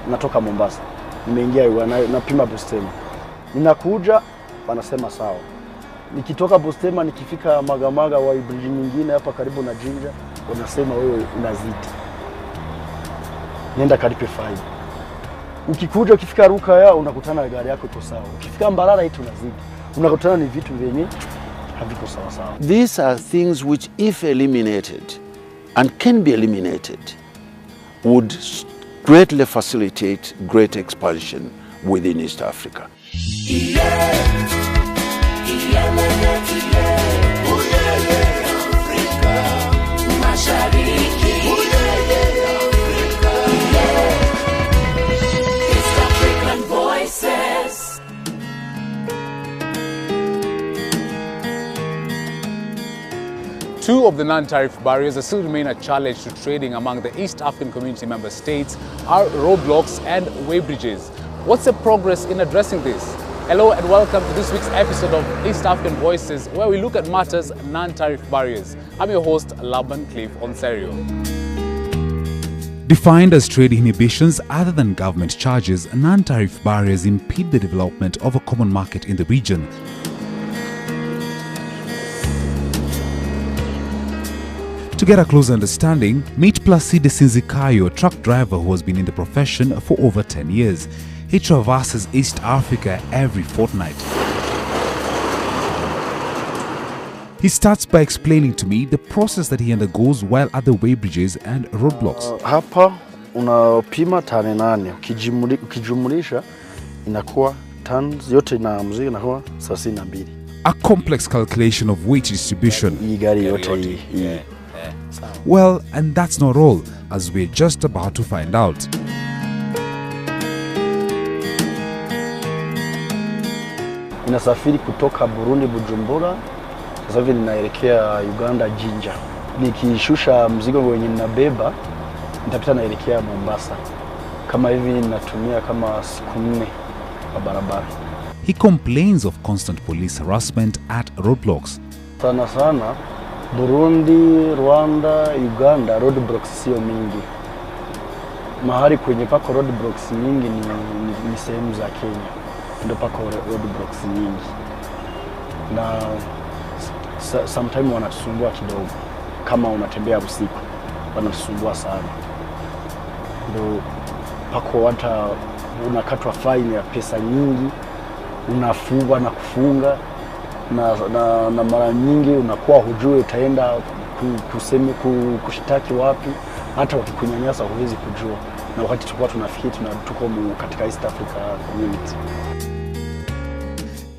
natoka Mombasa, nimeingia napima Bustema, ninakuja wanasema sawa. Nikitoka Bustema nikifika Magamaga Weighbridge nyingine hapa karibu na Jinja, wanasema wewe unazidi, nenda kalipe fine. Ukikuja ukifika Rukaya unakutana gari yako iko sawa, ukifika Mbarara eti unazidi, unakutana ni vitu vyenye haviko sawa sawa. These are things which, if eliminated and can be eliminated, would greatly facilitate great expansion within East Africa. Two of the non-tariff barriers that still remain a challenge to trading among the East African Community member states are roadblocks and weighbridges. What's the progress in addressing this? Hello and welcome to this week's episode of East African Voices, where we look at matters non-tariff barriers. I'm your host, Laban Cliff Onserio. Defined as trade inhibitions other than government charges, non-tariff barriers impede the development of a common market in the region. To get a closer understanding, meet Placide Sinzikayo, a truck driver who has been in the profession for over 10 years. He traverses East Africa every fortnight. He starts by explaining to me the process that he undergoes while at the weighbridges and roadblocks. Hapa unapima tani 8, ukijumulisha inakuwa tons yote na mzigo inakuwa 32. A complex calculation of weight distribution. Well, and that's not all, as we're just about to find out. Ninasafiri kutoka Burundi Bujumbura, sasa hivi ninaelekea Uganda Jinja. Nikishusha mzigo wenye ninabeba, nitapita naelekea Mombasa. Kama hivi ninatumia kama siku 4 kwa barabara. He complains of constant police harassment at roadblocks. Sana Burundi, Rwanda, Uganda, roadblocks sio mingi. Mahali kwenye pako roadblocks nyingi ni sehemu za Kenya. Ndio pako roadblocks nyingi. Na sometimes wanatusumbua kidogo. Kama unatembea usiku, wanatusumbua sana. Ndio pako hata unakatwa fine ya pesa nyingi, unafungwa na kufunga. Na mara nyingi unakuwa hujui utaenda kushitaki wapi, hata wakikunyanyasa huwezi kujua. Na wakati tulikuwa tunafikiri tuko katika East Africa community.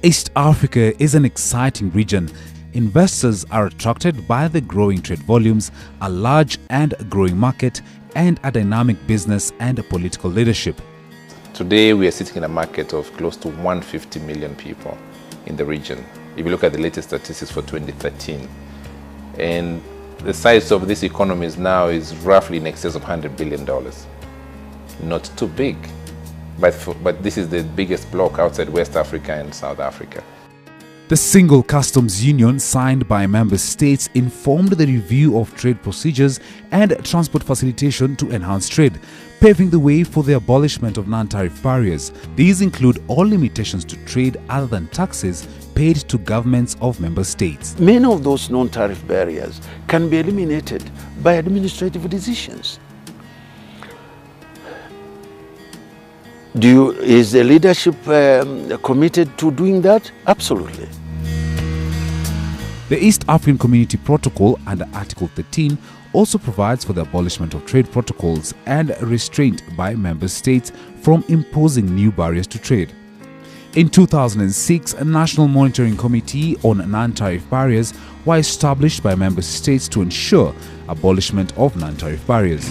East Africa is an exciting region. Investors are attracted by the growing trade volumes, a large and growing market, and a dynamic business and political leadership. Today we are sitting in a market of close to 150 million people in the region. If you look at the latest statistics for 2013, and the size of this economy now is roughly in excess of $100 billion. Not too big, but this is the biggest bloc outside West Africa and South Africa. The Single Customs Union, signed by member states, informed the review of trade procedures and transport facilitation to enhance trade, paving the way for the abolishment of non-tariff barriers. These include all limitations to trade other than taxes paid to governments of member states. Many of those non-tariff barriers can be eliminated by administrative decisions. Is the leadership committed to doing that? Absolutely. The East African Community Protocol under Article 13 also provides for the abolishment of trade protocols and restraint by member states from imposing new barriers to trade. In 2006, a National Monitoring Committee on Non-Tariff Barriers was established by member states to ensure abolishment of non-tariff barriers.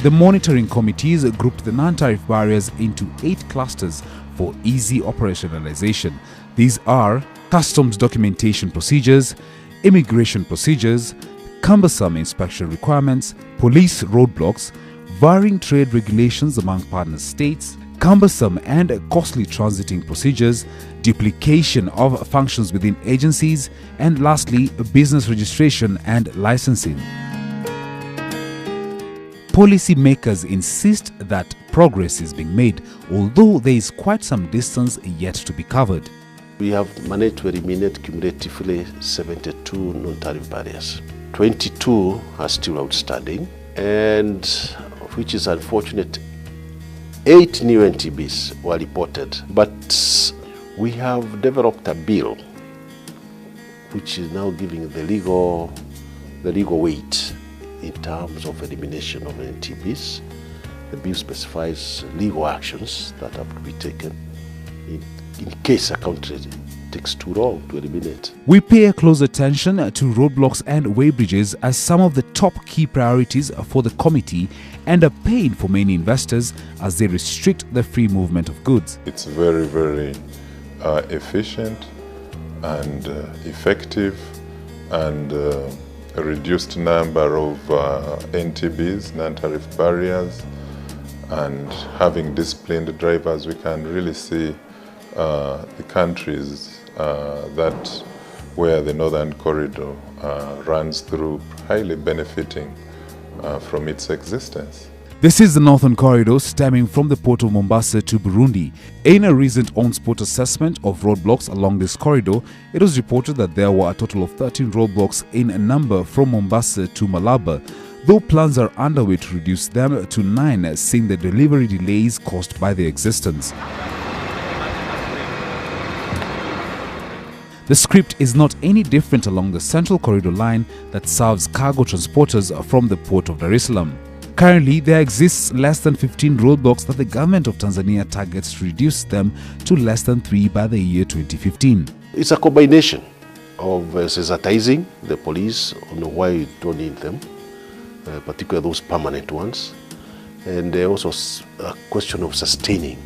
The monitoring committees grouped the non-tariff barriers into 8 clusters for easy operationalization. These are customs documentation procedures, immigration procedures, cumbersome inspection requirements, police roadblocks, varying trade regulations among partner states, cumbersome and costly transiting procedures, duplication of functions within agencies, and lastly, business registration and licensing. Policymakers insist that progress is being made, although there is quite some distance yet to be covered. We have managed to eliminate cumulatively 72 non-tariff barriers. 22 are still outstanding, and which is unfortunate, 8 new NTBs were reported. But we have developed a bill which is now giving the legal weight in terms of elimination of NTBs. The bill specifies legal actions that have to be taken in case a country takes too long to eliminate. We pay a close attention to roadblocks and weighbridges as some of the top key priorities for the committee and a pain for many investors as they restrict the free movement of goods. It's very, very efficient and effective, and a reduced number of NTBs, non-tariff barriers, and having disciplined drivers, we can really see the countries that where the Northern Corridor runs through highly benefiting from its existence. This is the Northern Corridor stemming from the port of Mombasa to Burundi. In a recent on-spot assessment of roadblocks along this corridor, it was reported that there were a total of 13 roadblocks in a number from Mombasa to Malaba, though plans are underway to reduce them to 9, seeing the delivery delays caused by their existence. The script is not any different along the Central Corridor line that serves cargo transporters from the port of Dar es Salaam. Currently, there exists less than 15 roadblocks that the government of Tanzania targets to reduce them to less than 3 by the year 2015. It's a combination of sensitizing the police on why we don't need them, particularly those permanent ones, and also a question of sustaining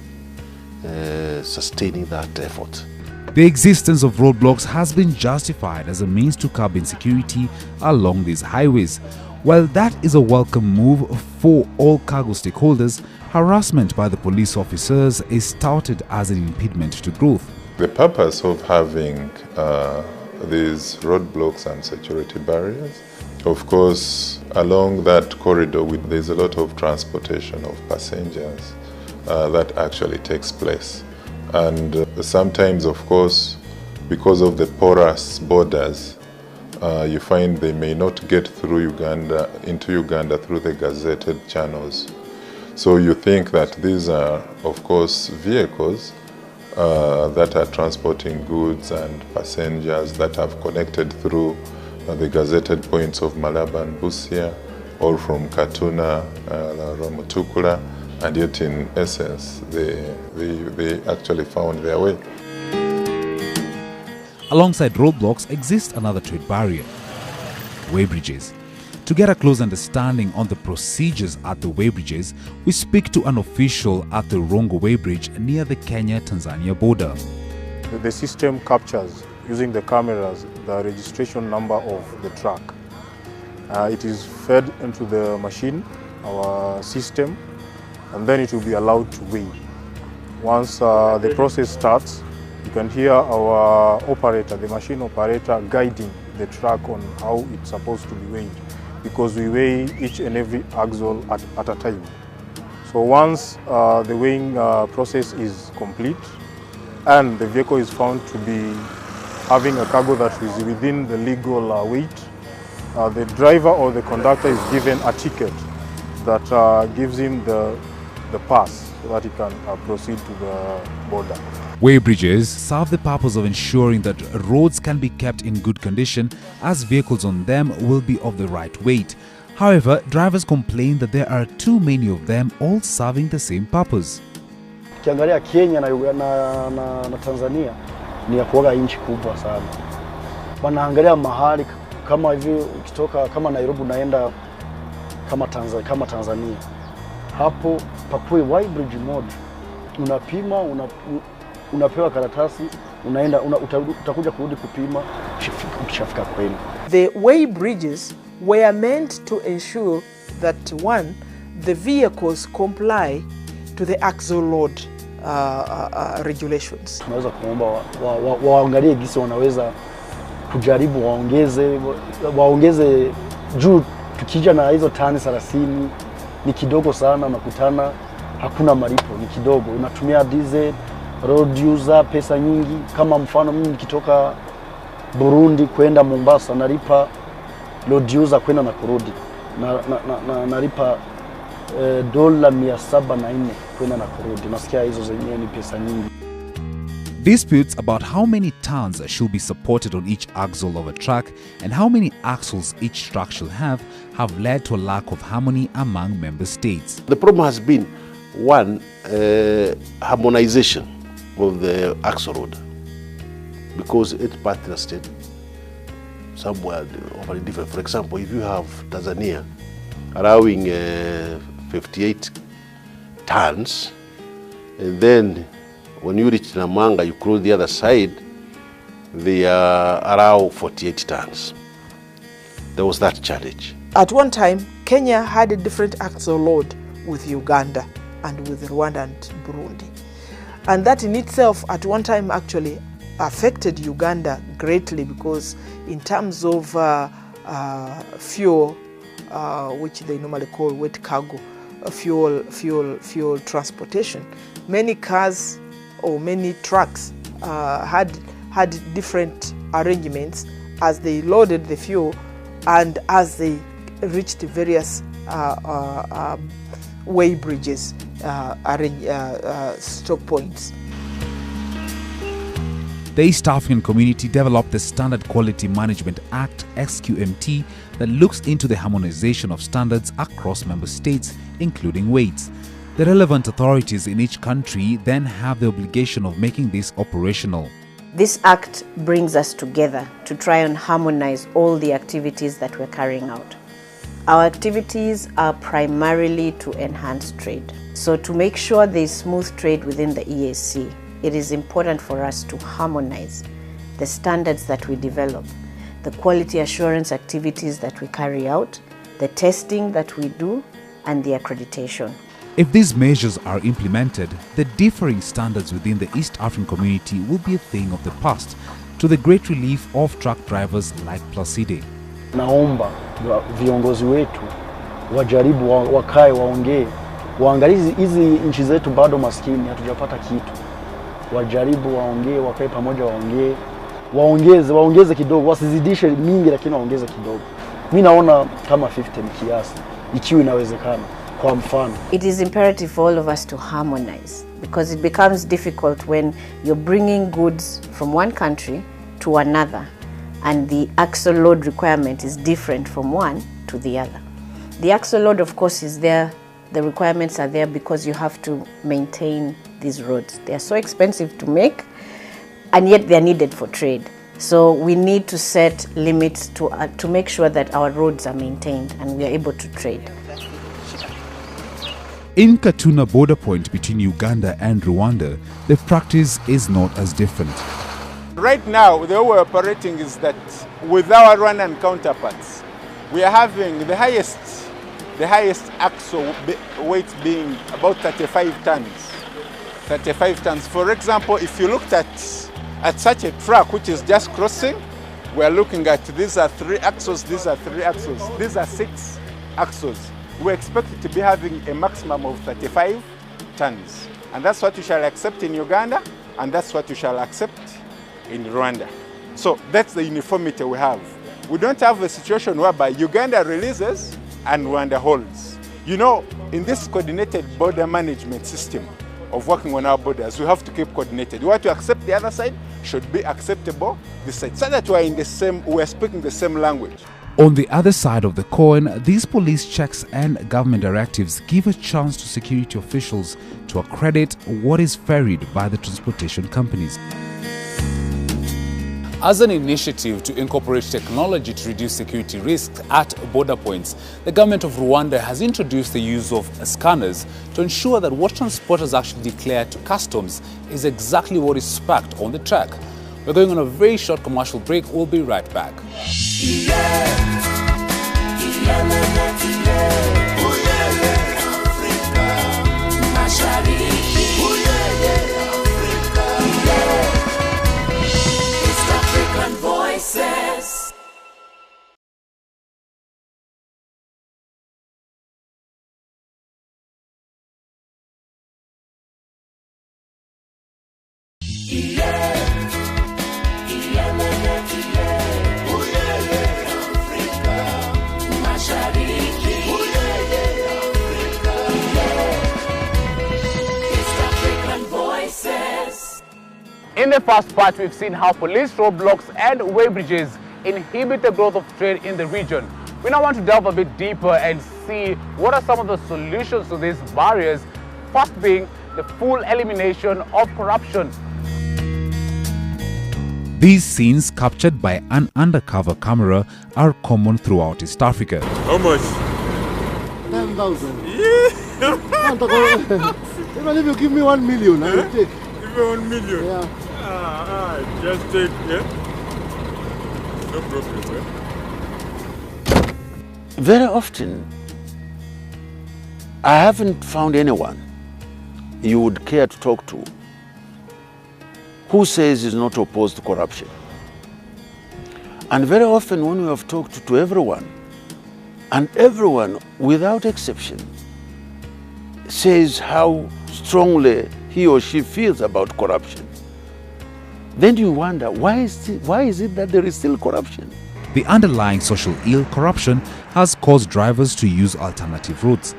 that effort. The existence of roadblocks has been justified as a means to curb insecurity along these highways. While that is a welcome move for all cargo stakeholders, harassment by the police officers is touted as an impediment to growth. The purpose of having these roadblocks and security barriers, of course, along that corridor there's a lot of transportation of passengers that actually takes place. And sometimes, of course, because of the porous borders, you find they may not get through into Uganda through the gazetted channels. So you think that these are, of course, vehicles that are transporting goods and passengers that have connected through the gazetted points of Malaba and Busia, or from Katuna, Ramutukula, and yet in essence they actually found their way. Alongside roadblocks exists another trade barrier: weighbridges. To get a close understanding on the procedures at the weighbridges, we speak to an official at the Rongo Weighbridge near the Kenya-Tanzania border. The system captures, using the cameras, the registration number of the truck. It is fed into the machine, our system, and then it will be allowed to weigh. Once the process starts, you can hear our operator, the machine operator, guiding the truck on how it's supposed to be weighed, because we weigh each and every axle at a time. So once the weighing process is complete and the vehicle is found to be having a cargo that is within the legal weight, the driver or the conductor is given a ticket that gives him the pass so that he can proceed to the border. Weighbridges serve the purpose of ensuring that roads can be kept in good condition, as vehicles on them will be of the right weight. However, drivers complain that there are too many of them, all serving the same purpose. Ukiangalia Kenya na Tanzania ni ya kuoga inchi kubwa sana. Wanaangalia mahali kama hivi, ukitoka kama Nairobi unaenda kama Tanzania. Hapo pakue Weighbridge mode. Unapima, unapewa karatasi, unaenda utakuja kurudi kupima ukishafika kwenu. The weighbridges were meant to ensure that one, the vehicles comply to the axle load regulations. Tunaweza kuomba waangalie gisi wanaweza kujaribu waongeze juu, tukija na hizo tani 30 ni kidogo sana, unakutana hakuna malipo, ni kidogo. Unatumia diesel, road user, pesa nyingi. Kama mfano mimi nikitoka Burundi kwenda Mombasa nalipa road user kwenda na kurudi. Nalipa dola 704 kwenda na kurudi. Nasikia hizo zenyewe ni pesa nyingi. Disputes about how many tons should be supported on each axle of a truck and how many axles each truck should have led to a lack of harmony among member states. The problem has been, one, harmonization of the axle load, because each partner state somewhere very different. For example, if you have Tanzania allowing 58 tons, and then when you reach Namanga, you cross the other side, they allow 48 tons. There was that challenge. At one time, Kenya had a different axle load with Uganda and with Rwanda and Burundi. And that in itself, at one time, actually affected Uganda greatly, because in terms of fuel, which they normally call wet cargo, fuel transportation, many cars or many trucks had different arrangements as they loaded the fuel and as they reached various Weighbridges, stock points. The East African community developed the Standard Quality Management Act (SQMT) that looks into the harmonization of standards across member states, including weights. The relevant authorities in each country then have the obligation of making this operational. This act brings us together to try and harmonize all the activities that we're carrying out. Our activities are primarily to enhance trade. So to make sure there is smooth trade within the EAC, it is important for us to harmonize the standards that we develop, the quality assurance activities that we carry out, the testing that we do, and the accreditation. If these measures are implemented, the differing standards within the East African community will be a thing of the past, to the great relief of truck drivers like Placide. Naomba viongozi wetu wajaribu, wakae, waangalie hizi nchi zetu bado maskini, hatujapata kitu. Wajaribu, waongee, wakae pamoja, waongeze kidogo, wasizidishe mingi, lakini waongeze kidogo. Mimi naona kama 50 ni kiasi, ikiwa inawezekana. Kwa mfano, it is imperative for all of us to harmonize, because it becomes difficult when you're bringing goods from one country to another and the axle load requirement is different from one to the other. The axle load, of course, is there. The requirements are there because you have to maintain these roads. They are so expensive to make, and yet they are needed for trade. So we need to set limits to make sure that our roads are maintained and we are able to trade. In Katuna border point between Uganda and Rwanda, the practice is not as different. Right now, the way we're operating is that with our Rwandan counterparts, we are having the highest axle weight being about 35 tons. 35 tons. For example, if you looked at such a truck which is just crossing, we are looking at these are 3 axles, these are 3 axles, these are 6 axles. We expect it to be having a maximum of 35 tons. And that's what you shall accept in Uganda, and that's what you shall accept in Rwanda. So that's the uniformity we have. We don't have a situation whereby Uganda releases and Rwanda holds. You know, in this coordinated border management system of working on our borders, we have to keep coordinated. What you accept the other side should be acceptable this side, so that we're speaking the same language. On the other side of the coin, these police checks and government directives give a chance to security officials to accredit what is ferried by the transportation companies. As an initiative to incorporate technology to reduce security risks at border points, the government of Rwanda has introduced the use of scanners to ensure that what transporters actually declare to customs is exactly what is packed on the truck. We're going on a very short commercial break. We'll be right back. In the first part, we've seen how police roadblocks and weighbridges inhibit the growth of trade in the region. We now want to delve a bit deeper and see what are some of the solutions to these barriers, first being the full elimination of corruption. These scenes captured by an undercover camera are common throughout East Africa. How much? 10,000. Yeah. Even if you give me 1 million, I will take. Give me 1 million? Yeah. Just take, yeah? No problem, yeah? Very often, I haven't found anyone you would care to talk to who says is not opposed to corruption. And very often when we have talked to everyone, and everyone, without exception, says how strongly he or she feels about corruption, then you wonder, why is it that there is still corruption? The underlying social ill, corruption, has caused drivers to use alternative routes.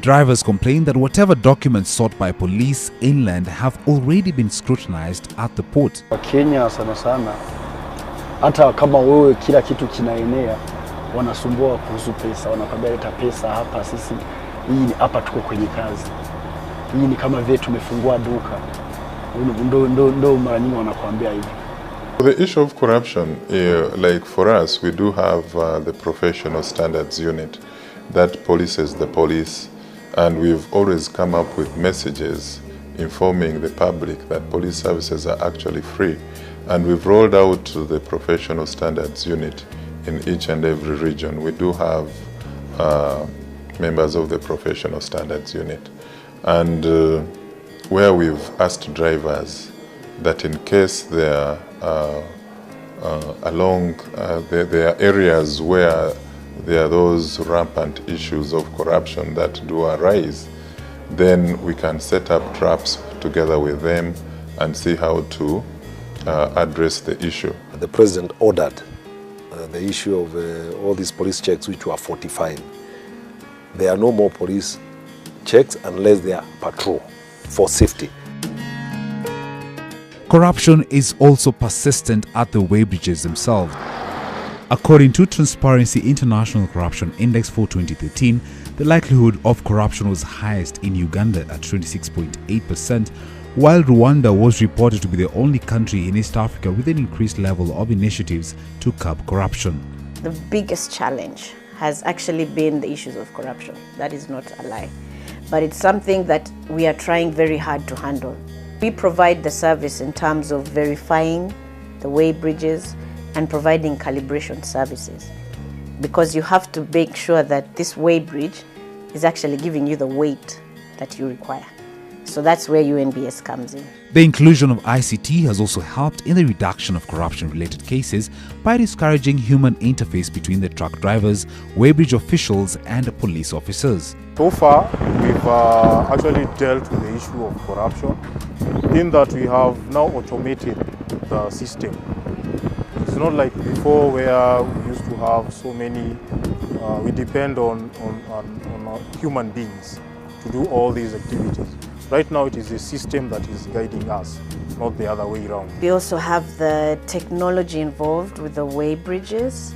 Drivers complain that whatever documents sought by police inland have already been scrutinized at the port. Kenya sana sana, hata kama wewe kila kitu kinaenea, wanasumbua kuhusu pesa, wanakwambia leta pesa hapa, sisi hii hapa tuko kwenye kazi. Hii ni kama vile tumefungua duka. Ndo mara nyingi wanakuambia hivi. The issue of corruption, like for us, we do have the professional standards unit that polices the police, and we've always come up with messages informing the public that police services are actually free. And we've rolled out the professional standards unit in each and every region. We do have members of the professional standards unit. And where we've asked drivers that in case there are there are areas where there are those rampant issues of corruption that do arise, then we can set up traps together with them and see how to address the issue. The president ordered the issue of all these police checks which were 45. There are no more police checks unless they are patrol for safety. Corruption is also persistent at the weighbridges themselves. According to Transparency International Corruption Index for 2013, the likelihood of corruption was highest in Uganda at 26.8%, while Rwanda was reported to be the only country in East Africa with an increased level of initiatives to curb corruption. The biggest challenge has actually been the issues of corruption. That is not a lie. But it's something that we are trying very hard to handle. We provide the service in terms of verifying the weighbridges and providing calibration services, because you have to make sure that this weighbridge is actually giving you the weight that you require. So that's where UNBS comes in. The inclusion of ICT has also helped in the reduction of corruption-related cases by discouraging human interface between the truck drivers, weighbridge officials and police officers. So far, we've actually dealt with the issue of corruption in that we have now automated the system. It's not like before where we used to have so many, we depend on human beings to do all these activities. Right now it is the system that is guiding us, not the other way around. We also have the technology involved with the weighbridges,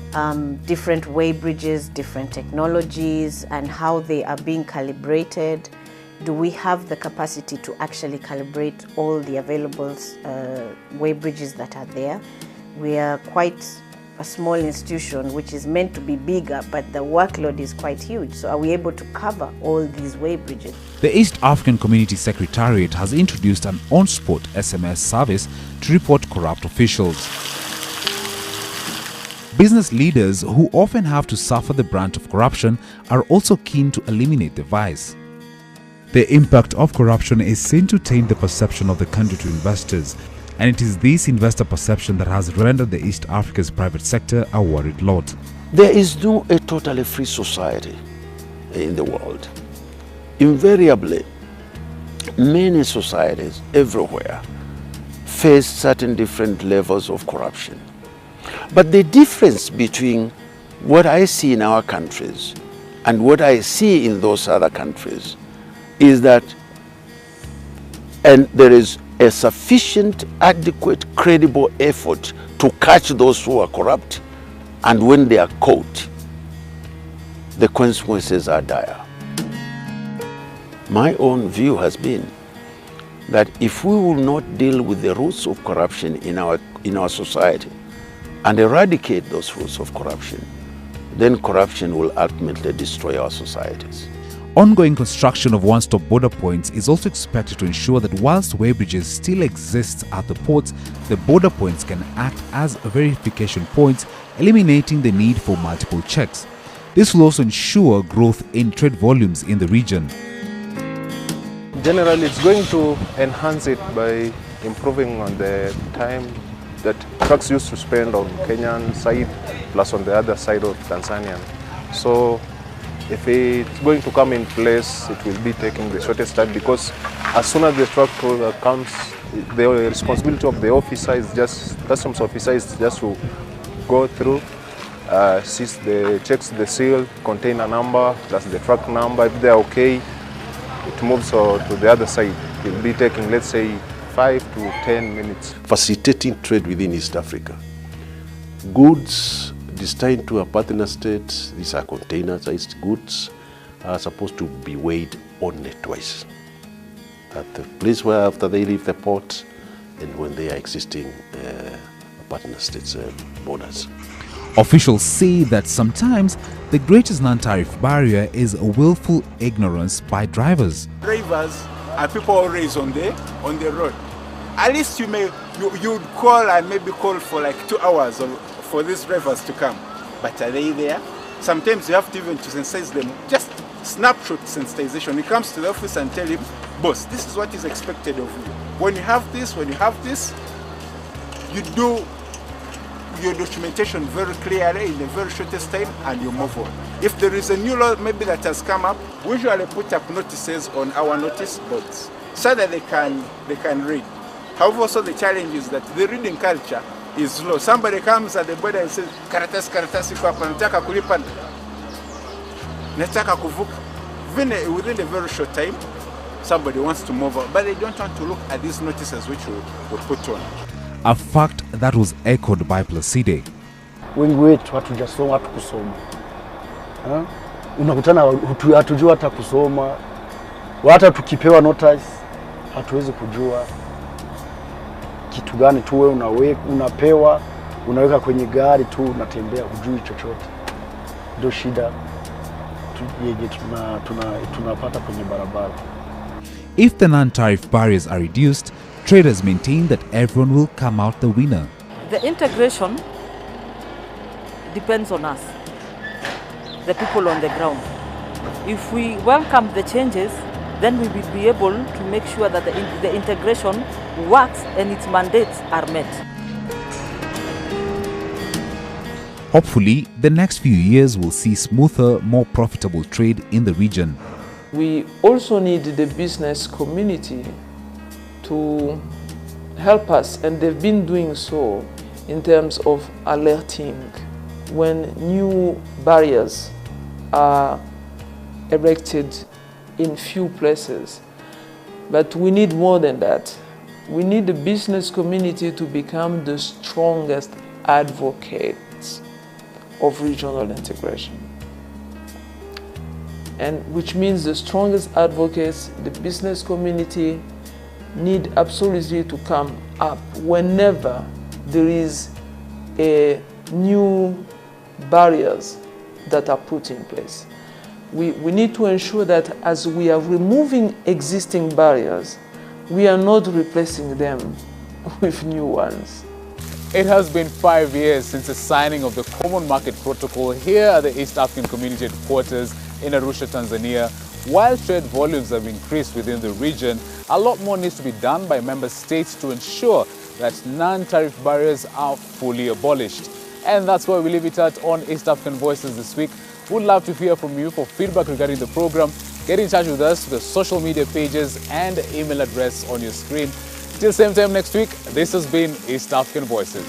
different weighbridges, different technologies, and how they are being calibrated. Do we have the capacity to actually calibrate all the available weighbridges that are there? We are quite a small institution which is meant to be bigger, but the workload is quite huge. So are we able to cover all these weighbridges? The East African Community Secretariat has introduced an on-spot SMS service to report corrupt officials. Business leaders who often have to suffer the brunt of corruption are also keen to eliminate the vice. The impact of corruption is seen to taint the perception of the country to investors, and it is this investor perception that has rendered the East Africa's private sector a worried lot. There is no a totally free society in the world. Invariably, many societies everywhere face certain different levels of corruption. But the difference between what I see in our countries and what I see in those other countries is that, and there is a sufficient, adequate, credible effort to catch those who are corrupt, and when they are caught, the consequences are dire. My own view has been that if we will not deal with the roots of corruption in our society and eradicate those roots of corruption, then corruption will ultimately destroy our societies. Ongoing construction of one-stop border points is also expected to ensure that whilst weighbridges still exist at the ports, the border points can act as verification points, eliminating the need for multiple checks. This will also ensure growth in trade volumes in the region. Generally, it's going to enhance it by improving on the time that trucks used to spend on Kenyan side plus on the other side of Tanzanian. So if it's going to come in place, it will be taking the shortest time, because as soon as the truck comes, the responsibility of the officer is just, customs officer is just to go through, sees the, checks the seal, container number, plus the truck number. If they're okay, it moves to the other side. It will be taking, let's say, 5 to 10 minutes. Facilitating trade within East Africa. Goods destined to a partner state, these are container-sized goods, are supposed to be weighed only twice. At the place where after they leave the port and when they are existing partner states' borders. Officials say that sometimes the greatest non-tariff barrier is a willful ignorance by drivers. Drivers are people always on the road. At least you'd call and maybe call for like 2 hours for these drivers to come. But are they there? Sometimes you have to even to sensitize them. Just snapshot sensitization. He comes to the office and tell him, boss, this is what is expected of you. When you have this, you do your documentation very clearly in the very shortest time and you move on. If there is a new law maybe that has come up, we usually put up notices on our notice boards so that they can read. However, also the challenge is that the reading culture is low. Somebody comes at the border and says, karatasi kwa hapa, nataka kulipa, nataka kuvuka. Within a very short time, somebody wants to move on, but they don't want to look at these notices which we put on. A fact that was echoed by Placide. Wengi wetu hatujasoma, hatukusoma. Unakutana hatujua hata kusoma. Hata tukipewa notice hatuwezi kujua kitu gani tu wewe unapewa, unaweka kwenye gari tu unatembea hujui chochote. Ndio shida yenye tunapata kwenye barabara. If the non-tariff barriers are reduced, traders maintain that everyone will come out the winner. The integration depends on us, the people on the ground. If we welcome the changes, then we will be able to make sure that the integration works and its mandates are met. Hopefully, the next few years will see smoother, more profitable trade in the region. We also need the business community to help us, and they've been doing so in terms of alerting when new barriers are erected in few places. But we need more than that. We need the business community to become the strongest advocates of regional integration. And which means the strongest advocates, the business community, need absolutely to come up whenever there is a new barriers that are put in place. We need to ensure that as we are removing existing barriers, we are not replacing them with new ones. It has been 5 years since the signing of the Common Market Protocol here at the East African Community Headquarters in Arusha, Tanzania. While trade volumes have increased within the region, a lot more needs to be done by member states to ensure that non-tariff barriers are fully abolished. And that's why we leave it at on East African Voices this week. We'd love to hear from you for feedback regarding the program. Get in touch with us through the social media pages and email address on your screen. Till same time next week, this has been East African Voices.